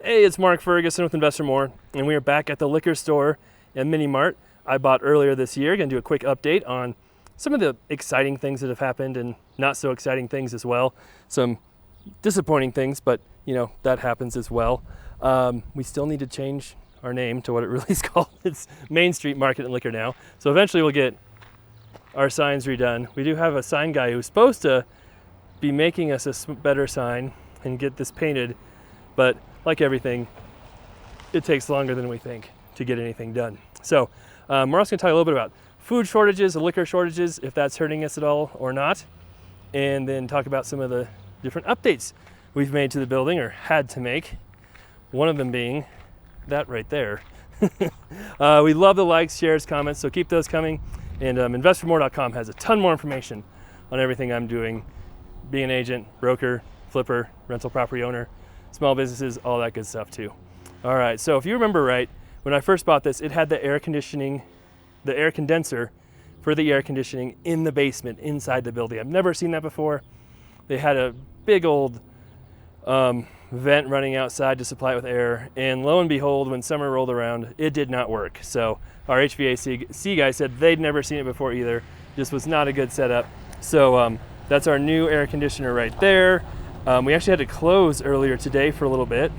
Hey, it's Mark Ferguson with Investor More, and we are back at the liquor store and mini mart I bought earlier this year. Gonna do a quick update on some of the exciting things that have happened and not so exciting things as well. Some disappointing things, but you know, that happens as well. We still need to change our name to what it really is called. It's Main Street Market and Liquor now. So eventually we'll get our signs redone. We do have a sign guy who's supposed to be making us a better sign and get this painted, but like everything, it takes longer than we think to get anything done. So we're also going to talk a little bit about food shortages, liquor shortages, if that's hurting us at all or not, and then talk about some of the different updates we've made to the building or had to make. One of them being that right there. We love the likes, shares, comments, so keep those coming. And investormore.com has a ton more information on everything I'm doing, being an agent, broker, flipper, rental property owner, small businesses, all that good stuff too. All right, so if you remember right, when I first bought this, it had the air conditioning, the air condenser for the air conditioning in the basement inside the building. I've never seen that before. They had a big old vent running outside to supply it with air, and lo and behold, when summer rolled around, it did not work. So our HVAC guy said they'd never seen it before either. This was not a good setup. So that's our new air conditioner right there. We actually had to close earlier today for a little bit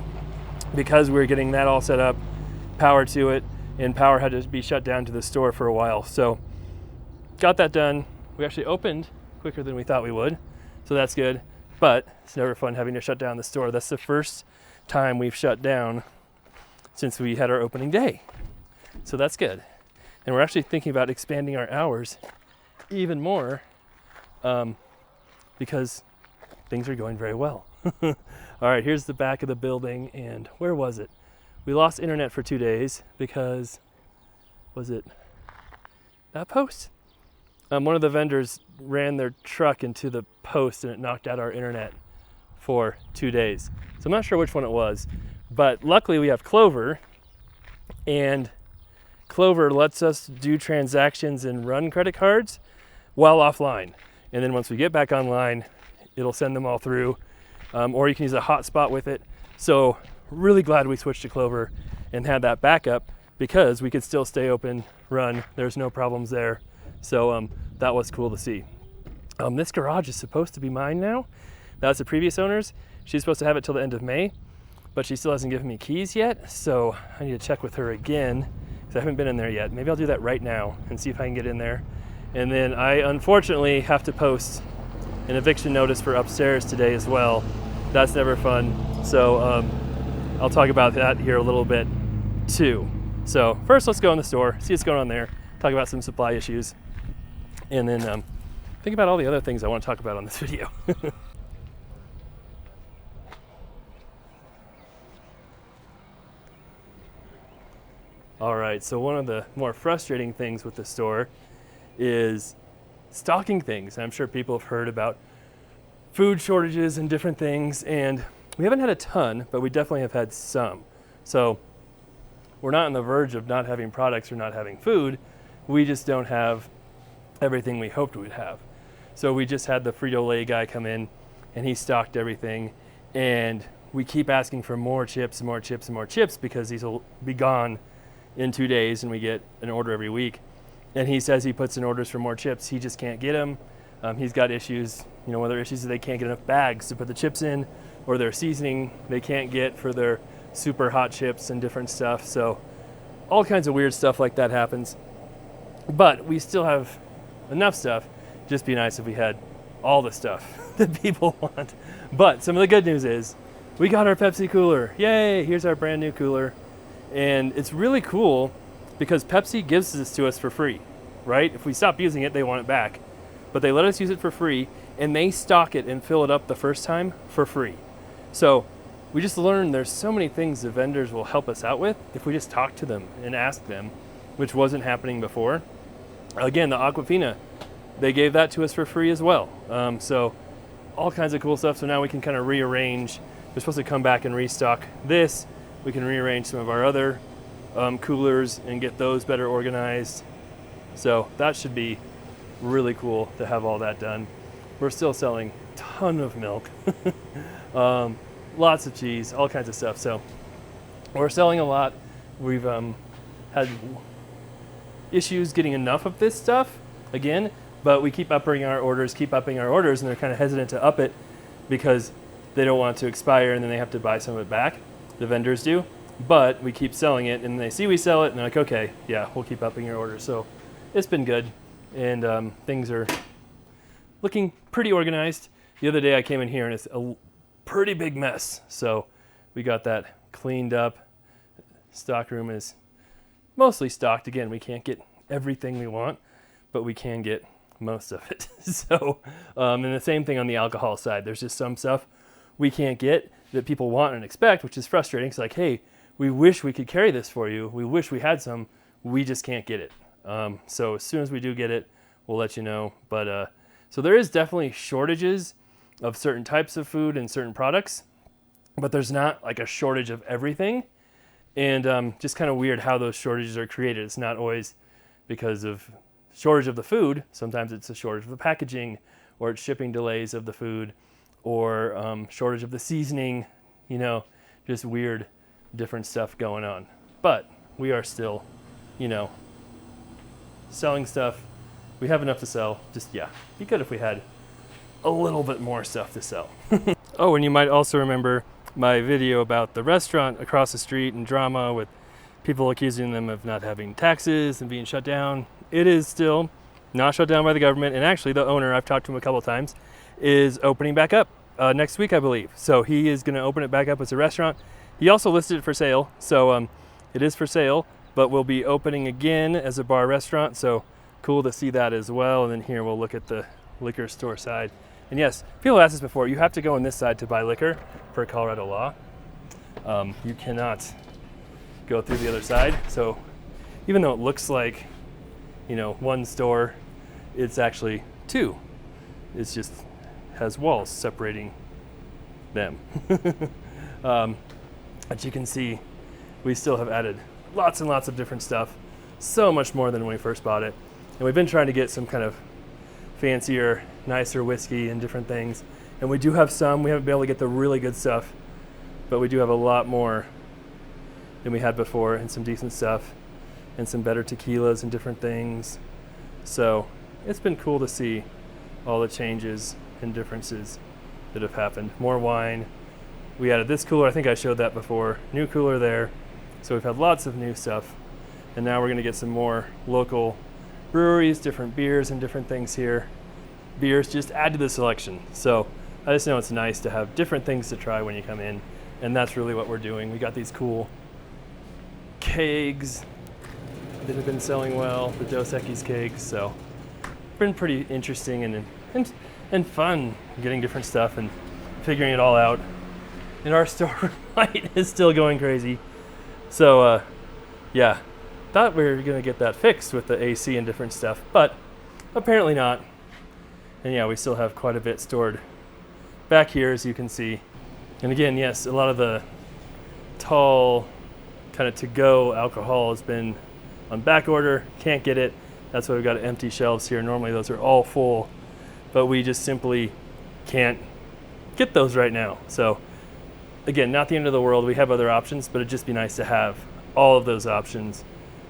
because we were getting that all set up, power to it, and power had to be shut down to the store for a while. So got that done. We actually opened quicker than we thought we would, so that's good. But it's never fun having to shut down the store. That's the first time we've shut down since we had our opening day. So that's good. And we're actually thinking about expanding our hours even more because things are going very well. All right, here's the back of the building, and where was it? We lost internet for 2 days because, was it that post? One of the vendors ran their truck into the post and it knocked out our internet for 2 days. So I'm not sure which one it was, but luckily we have Clover, and Clover lets us do transactions and run credit cards while offline. And then once we get back online, it'll send them all through, or you can use a hotspot with it. So really glad we switched to Clover and had that backup because we could still stay open, run. There's no problems there. So that was cool to see. This garage is supposed to be mine now. That's the previous owner's. She's supposed to have it till the end of May, but she still hasn't given me keys yet. So I need to check with her again because I haven't been in there yet. Maybe I'll do that right now and see if I can get in there. And then I unfortunately have to post an eviction notice for upstairs today as well. That's never fun. So I'll talk about that here a little bit too. So first let's go in the store, see what's going on there, talk about some supply issues, and then think about all the other things I want to talk about on this video. All right, so one of the more frustrating things with the store is stocking things. I'm sure people have heard about food shortages and different things, and we haven't had a ton, but we definitely have had some. So we're not on the verge of not having products or not having food. We just don't have everything we hoped we'd have. So we just had the Frito-Lay guy come in and he stocked everything, and we keep asking for more chips and more chips and more chips because these will be gone in 2 days and we get an order every week. And he says he puts in orders for more chips. He just can't get them. He's got issues, you know, whether issues is they can't get enough bags to put the chips in, or their seasoning they can't get for their super hot chips and different stuff. So all kinds of weird stuff like that happens. But we still have enough stuff. Just be nice if we had all the stuff that people want. But some of the good news is we got our Pepsi cooler. Yay, here's our brand new cooler. And it's really cool because Pepsi gives this to us for free, right? If we stop using it, they want it back. But they let us use it for free, and they stock it and fill it up the first time for free. So we just learned there's so many things the vendors will help us out with if we just talk to them and ask them, which wasn't happening before. Again, the Aquafina, they gave that to us for free as well. So all kinds of cool stuff. So now we can kind of rearrange. We're supposed to come back and restock this. We can rearrange some of our other coolers and get those better organized. So that should be really cool to have all that done. We're still selling a ton of milk, lots of cheese, all kinds of stuff. So We're selling a lot. We've had issues getting enough of this stuff again, but we keep upping our orders, and they're kind of hesitant to up it because they don't want it to expire and then they have to buy some of it back. The vendors do, but we keep selling it and they see we sell it and they're like, okay, yeah, we'll keep upping your orders. So it's been good, and things are looking pretty organized. The other day I came in here and it's a pretty big mess. So we got that cleaned up. Stock room is mostly stocked. Again, we can't get everything we want, but we can get most of it. So, and the same thing on the alcohol side. There's just some stuff we can't get that people want and expect, which is frustrating. It's like, hey, we wish we could carry this for you. We wish we had some. We just can't get it. So as soon as we do get it, we'll let you know. But so there is definitely shortages of certain types of food and certain products, but there's not like a shortage of everything. And just kind of weird how those shortages are created. It's not always because of shortage of the food. Sometimes it's a shortage of the packaging, or it's shipping delays of the food, or shortage of the seasoning, you know, just weird different stuff going on. But we are still, you know, selling stuff. We have enough to sell. Just, yeah, be good if we had a little bit more stuff to sell. Oh, and you might also remember my video about the restaurant across the street and drama with people accusing them of not having taxes and being shut down. It is still not shut down by the government, and actually the owner, I've talked to him a couple of times, is opening back up next week, I believe. So he is going to open it back up as a restaurant. He also listed it for sale, so it is for sale, but we'll be opening again as a bar restaurant, so cool to see that as well. And then here we'll look at the liquor store side. And yes, people asked this before, you have to go on this side to buy liquor for Colorado law. You cannot go through the other side. So even though it looks like, you know, one store, it's actually two. It's just has walls separating them. As you can see, we still have added lots and lots of different stuff, so much more than when we first bought it. And we've been trying to get some kind of fancier, nicer whiskey and different things. And we do have some. We haven't been able to get the really good stuff, but we do have a lot more than we had before, and some decent stuff, and some better tequilas and different things. So it's been cool to see all the changes and differences that have happened. More wine. We added this cooler. I think I showed that before. New cooler there. So we've had lots of new stuff. And now we're going to get some more local breweries, different beers and different things here. Beers just add to the selection. So I just know it's nice to have different things to try when you come in. And that's really what we're doing. We got these cool kegs that have been selling well, the Dos Equis kegs. So it's been pretty interesting and fun getting different stuff and figuring it all out. And our store light is still going crazy. So yeah, thought we were gonna get that fixed with the AC and different stuff, but apparently not. And yeah, we still have quite a bit stored back here, as you can see. And again, yes, a lot of the tall kind of to-go alcohol has been on back order, can't get it. That's why we've got empty shelves here. Normally those are all full, but we just simply can't get those right now. So again, not the end of the world. We have other options, but it'd just be nice to have all of those options.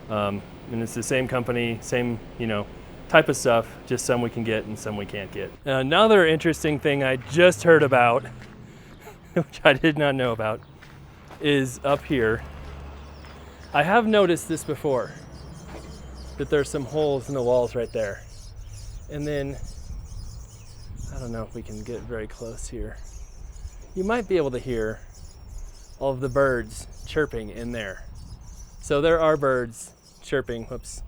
And it's the same company, same, you know, type of stuff, just some we can get and some we can't get. Another interesting thing I just heard about, which I did not know about, is up here. I have noticed this before, that there's some holes in the walls right there. And then, I don't know if we can get very close here. You might be able to hear all of the birds chirping in there. So there are birds chirping, whoops,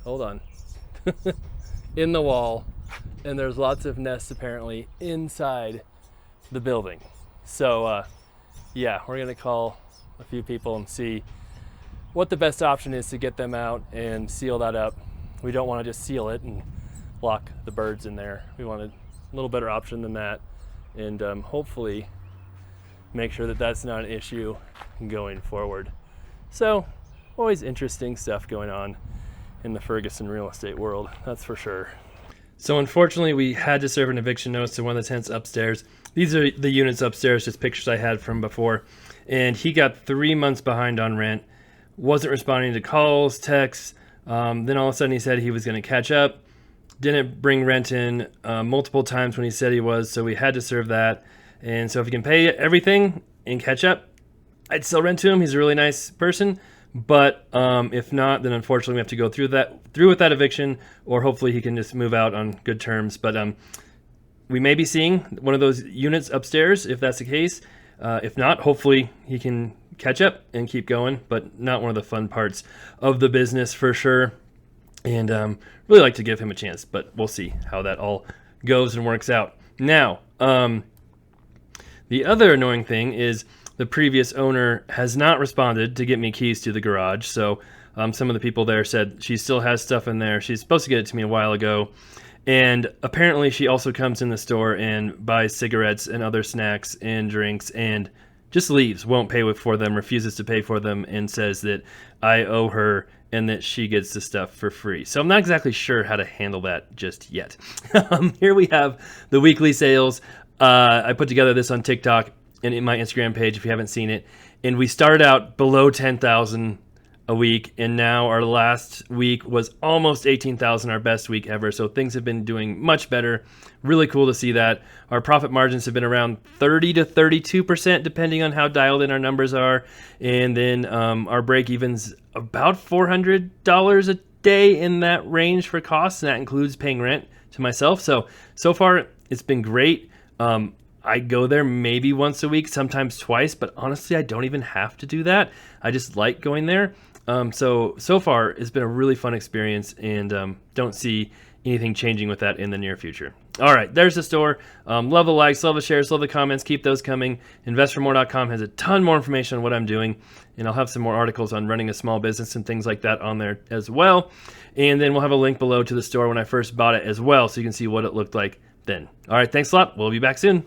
hold on, in the wall, and there's lots of nests apparently inside the building. So yeah, we're gonna call a few people and see what the best option is to get them out and seal that up. We don't want to just seal it and lock the birds in there. We want a little better option than that, and hopefully make sure that that's not an issue going forward. So always interesting stuff going on in the Ferguson real estate world, that's for sure. So unfortunately we had to serve an eviction notice to one of the tenants upstairs. These are the units upstairs, just pictures I had from before. and he got 3 months behind on rent, wasn't responding to calls, texts. Then all of a sudden he said he was going to catch up, didn't bring rent in multiple times when he said he was, so we had to serve that. And so if he can pay everything and catch up, I'd still rent to him. He's a really nice person. But if not, then unfortunately we have to go through with that eviction, or hopefully he can just move out on good terms. But we may be seeing one of those units upstairs if that's the case. If not, hopefully he can catch up and keep going, but not one of the fun parts of the business for sure. And really like to give him a chance, but we'll see how that all goes and works out. Now, the other annoying thing is the previous owner has not responded to get me keys to the garage. So some of the people there said she still has stuff in there. She's supposed to get it to me a while ago. And apparently she also comes in the store and buys cigarettes and other snacks and drinks and just leaves, won't pay for them, refuses to pay for them, and says that I owe her and that she gets the stuff for free. So I'm not exactly sure how to handle that just yet. Here we have the weekly sales. I put together this on TikTok and in my Instagram page if you haven't seen it. And we started out below 10,000 a week, and now our last week was almost 18,000, our best week ever. So things have been doing much better. Really cool to see that. Our profit margins have been around 30 to 32%, depending on how dialed in our numbers are. And then our break even's about $400 a day, in that range for costs, and that includes paying rent to myself. So far it's been great. I go there maybe once a week, sometimes twice, but honestly, I don't even have to do that. I just like going there. So far, it's been a really fun experience, and don't see anything changing with that in the near future. All right, there's the store. Love the likes, love the shares, love the comments. Keep those coming. InvestForMore.com has a ton more information on what I'm doing, and I'll have some more articles on running a small business and things like that on there as well. And then we'll have a link below to the store when I first bought it as well, so you can see what it looked like then. All right, thanks a lot. We'll be back soon.